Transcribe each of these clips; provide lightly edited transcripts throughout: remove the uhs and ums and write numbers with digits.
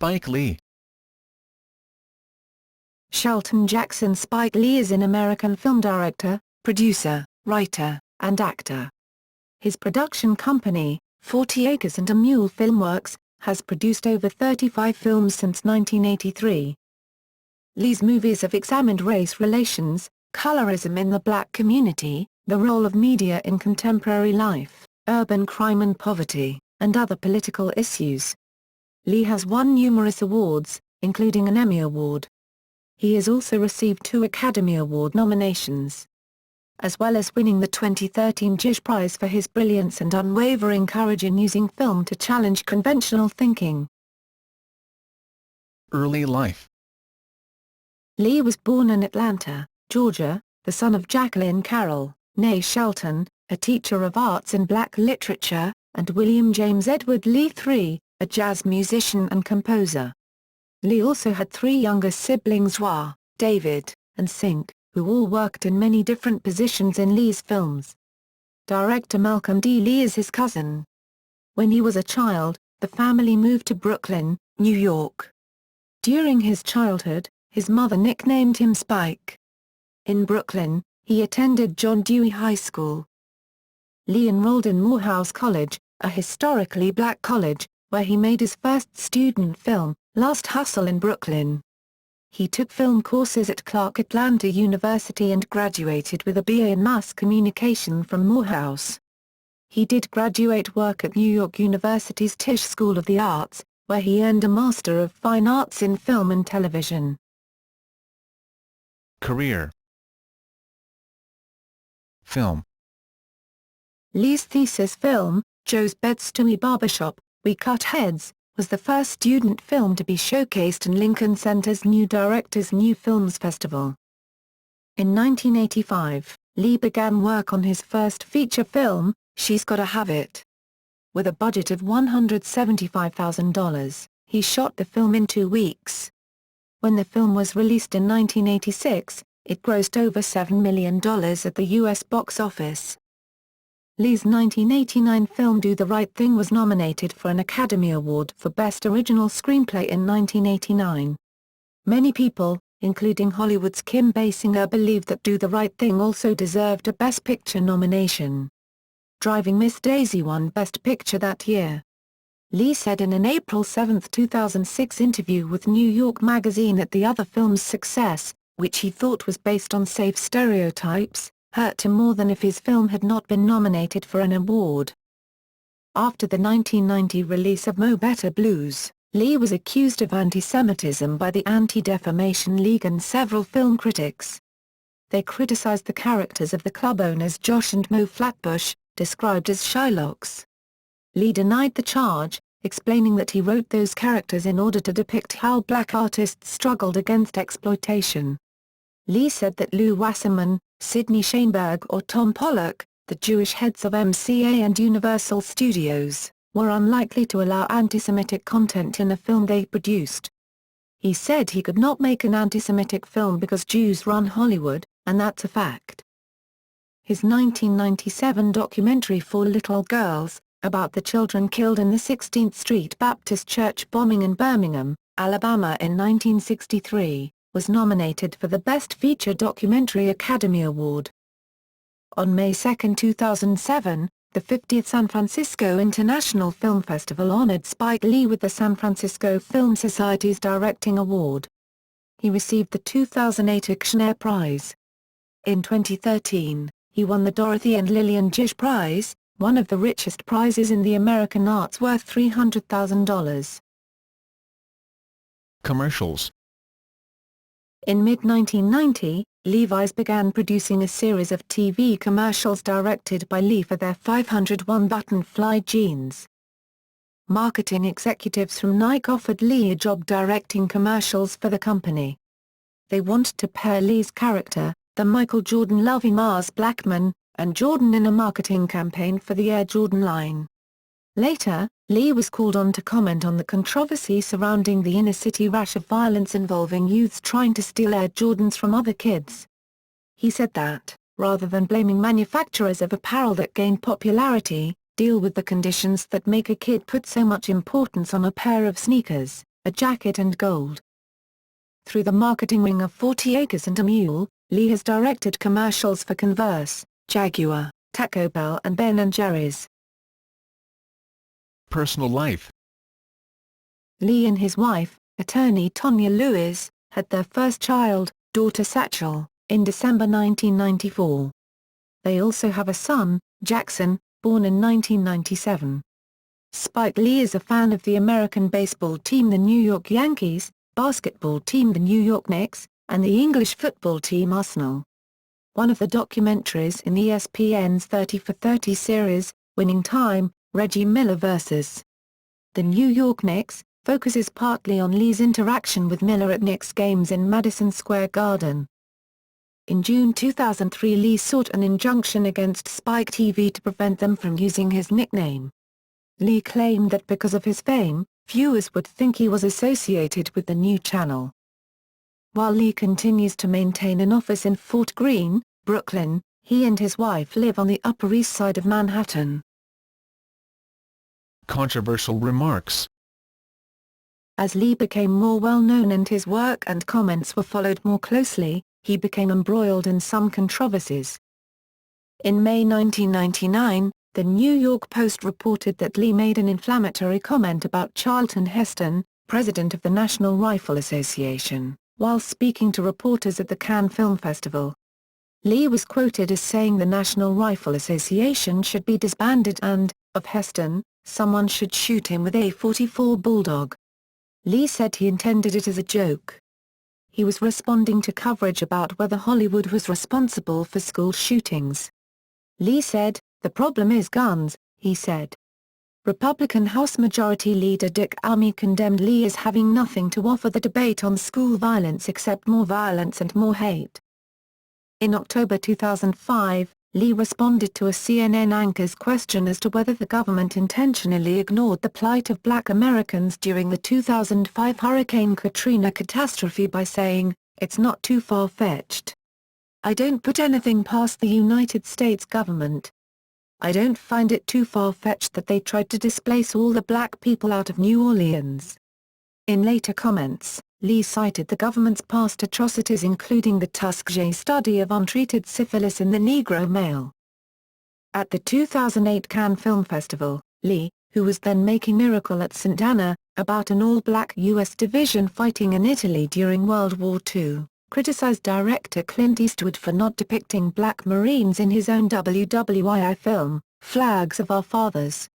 Spike Lee. Shelton Jackson. Spike Lee is an American film director, producer, writer, and actor. His production company, 40 Acres and a Mule Filmworks, has produced over 35 films since 1983. Lee's movies have examined race relations, colorism in the black community, the role of media in contemporary life, urban crime and poverty, and other political issues. Lee has won numerous awards, including an Emmy Award. He has also received 2 Academy Award nominations, as well as winning the 2013 Gish Prize for his brilliance and unwavering courage in using film to challenge conventional thinking. Early life. Lee was born in Atlanta, Georgia, the son of Jacqueline Carroll, née Shelton, a teacher of arts in black literature, and William James Edward Lee III, a jazz musician and composer. Lee also had 3 younger siblings, Joa, David, and Sink, who all worked in many different positions in Lee's films. Director Malcolm D. Lee is his cousin. When he was a child, the family moved to Brooklyn, New York. During his childhood, his mother nicknamed him Spike. In Brooklyn, he attended John Dewey High School. Lee enrolled in Morehouse College, a historically black college, where he made his first student film, Last Hustle in Brooklyn. He took film courses at Clark Atlanta University and graduated with a BA in Mass Communication from Morehouse. He did graduate work at New York University's Tisch School of the Arts, where he earned a Master of Fine Arts in Film and Television. Career. Film. Lee's thesis film, Joe's Bed-Stuy Barbershop, We Cut Heads, was the first student film to be showcased in Lincoln Center's New Directors New Films Festival. In 1985, Lee began work on his first feature film, She's Gotta Have It. With a budget of $175,000, he shot the film in 2 weeks. When the film was released in 1986, it grossed over $7 million at the U.S. box office. Lee's 1989 film Do the Right Thing was nominated for an Academy Award for Best Original Screenplay in 1989. Many people, including Hollywood's Kim Basinger, believed that Do the Right Thing also deserved a Best Picture nomination. Driving Miss Daisy won Best Picture that year. Lee said in an April 7, 2006 interview with New York Magazine that the other film's success, which he thought was based on safe stereotypes, hurt him more than if his film had not been nominated for an award. After the 1990 release of Mo Better Blues, Lee was accused of anti-Semitism by the Anti-Defamation League and several film critics. They criticized the characters of the club owners Josh and Mo Flatbush, described as Shylocks. Lee denied the charge, explaining that he wrote those characters in order to depict how black artists struggled against exploitation. Lee said that Lou Wasserman, Sidney Sheinberg or Tom Pollock, the Jewish heads of MCA and Universal Studios, were unlikely to allow anti-Semitic content in a film they produced. He said he could not make an anti-Semitic film because Jews run Hollywood, and that's a fact. His 1997 documentary 4 Little Girls, about the children killed in the 16th Street Baptist Church bombing in Birmingham, Alabama in 1963, was nominated for the Best Feature Documentary Academy Award. On May 2, 2007, the 50th San Francisco International Film Festival honored Spike Lee with the San Francisco Film Society's Directing Award. He received the 2008 Action Prize. In 2013, he won the Dorothy and Lillian Gish Prize, one of the richest prizes in the American arts worth $300,000. Commercials. In mid-1990, Levi's began producing a series of TV commercials directed by Lee for their 501 button fly jeans. Marketing executives from Nike offered Lee a job directing commercials for the company. They wanted to pair Lee's character, the Michael Jordan loving Mars Blackman, and Jordan in a marketing campaign for the Air Jordan line. Later, Lee was called on to comment on the controversy surrounding the inner-city rash of violence involving youths trying to steal Air Jordans from other kids. He said that, rather than blaming manufacturers of apparel that gain popularity, deal with the conditions that make a kid put so much importance on a pair of sneakers. a jacket and gold. Through the marketing wing of 40 Acres and a Mule, Lee has directed commercials for Converse, Jaguar, Taco Bell and Ben & Jerry's. Personal life. Lee and his wife, attorney Tonya Lewis, had their first child, daughter Satchel, in December 1994. They also have a son, Jackson, born in 1997. Spike Lee is a fan of the American baseball team the New York Yankees, basketball team the New York Knicks, and the English football team Arsenal. One of the documentaries in ESPN's 30 for 30 series, Winning Time, Reggie Miller vs. the New York Knicks, focuses partly on Lee's interaction with Miller at Knicks games in Madison Square Garden. In June 2003, Lee sought an injunction against Spike TV to prevent them from using his nickname. Lee claimed that because of his fame, viewers would think he was associated with the new channel. While Lee continues to maintain an office in Fort Greene, Brooklyn, he and his wife live on the Upper East Side of Manhattan. Controversial remarks. As Lee became more well-known and his work and comments were followed more closely, he became embroiled in some controversies. In May 1999, the New York Post reported that Lee made an inflammatory comment about Charlton Heston, president of the National Rifle Association, while speaking to reporters at the Cannes Film Festival. Lee was quoted as saying the National Rifle Association should be disbanded and, of Heston, someone should shoot him with a .44 Bulldog. Lee said he intended it as a joke. He was responding to coverage about whether Hollywood was responsible for school shootings. Lee said, "The problem is guns," he said. Republican House Majority Leader Dick Armey condemned Lee as having nothing to offer the debate on school violence except more violence and more hate. In October 2005, Lee responded to a CNN anchor's question as to whether the government intentionally ignored the plight of Black Americans during the 2005 Hurricane Katrina catastrophe by saying, "It's not too far-fetched. I don't put anything past the United States government. I don't find it too far-fetched that they tried to displace all the black people out of New Orleans." In later comments, Lee cited the government's past atrocities including the Tuskegee study of untreated syphilis in the Negro male. At the 2008 Cannes Film Festival, Lee, who was then making Miracle at St. Anna, about an all-black U.S. division fighting in Italy during World War II, criticized director Clint Eastwood for not depicting black Marines in his own WWII film, Flags of Our Fathers.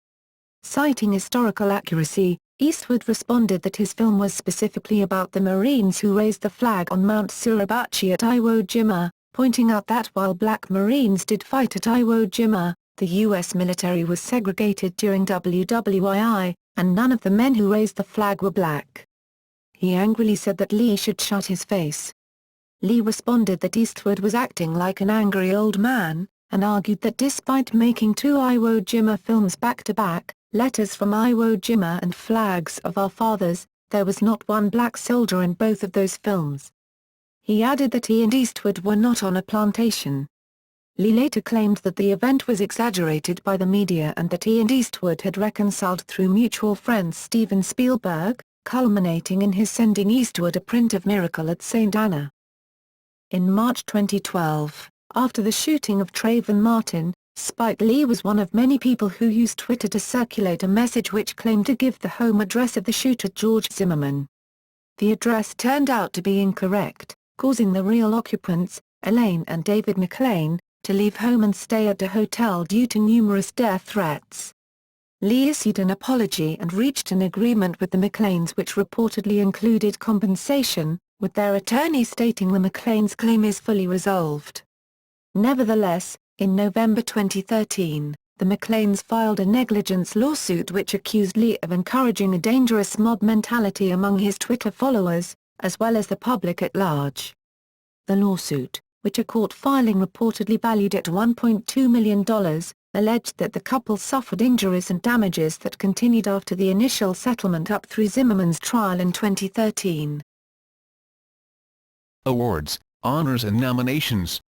Citing historical accuracy, Eastwood responded that his film was specifically about the Marines who raised the flag on Mount Suribachi at Iwo Jima, pointing out that while black Marines did fight at Iwo Jima, the U.S. military was segregated during WWII, and none of the men who raised the flag were black. He angrily said that Lee should shut his face. Lee responded that Eastwood was acting like an angry old man, and argued that despite making two Iwo Jima films back-to-back, Letters from Iwo Jima and Flags of Our Fathers, there was not one black soldier in both of those films. He added that he and Eastwood were not on a plantation. Lee later claimed that the event was exaggerated by the media and that he and Eastwood had reconciled through mutual friends Steven Spielberg, culminating in his sending Eastwood a print of Miracle at St. Anna. In March 2012, after the shooting of Trayvon Martin, Spike Lee was one of many people who used Twitter to circulate a message which claimed to give the home address of the shooter George Zimmerman. The address turned out to be incorrect, causing the real occupants, Elaine and David McClain, to leave home and stay at a hotel due to numerous death threats. Lee issued an apology and reached an agreement with the McClains which reportedly included compensation, with their attorney stating the McClains' claim is fully resolved. Nevertheless, in November 2013, the McClains filed a negligence lawsuit which accused Lee of encouraging a dangerous mob mentality among his Twitter followers, as well as the public at large. The lawsuit, which a court filing reportedly valued at $1.2 million, alleged that the couple suffered injuries and damages that continued after the initial settlement up through Zimmerman's trial in 2013. Awards, honors and nominations.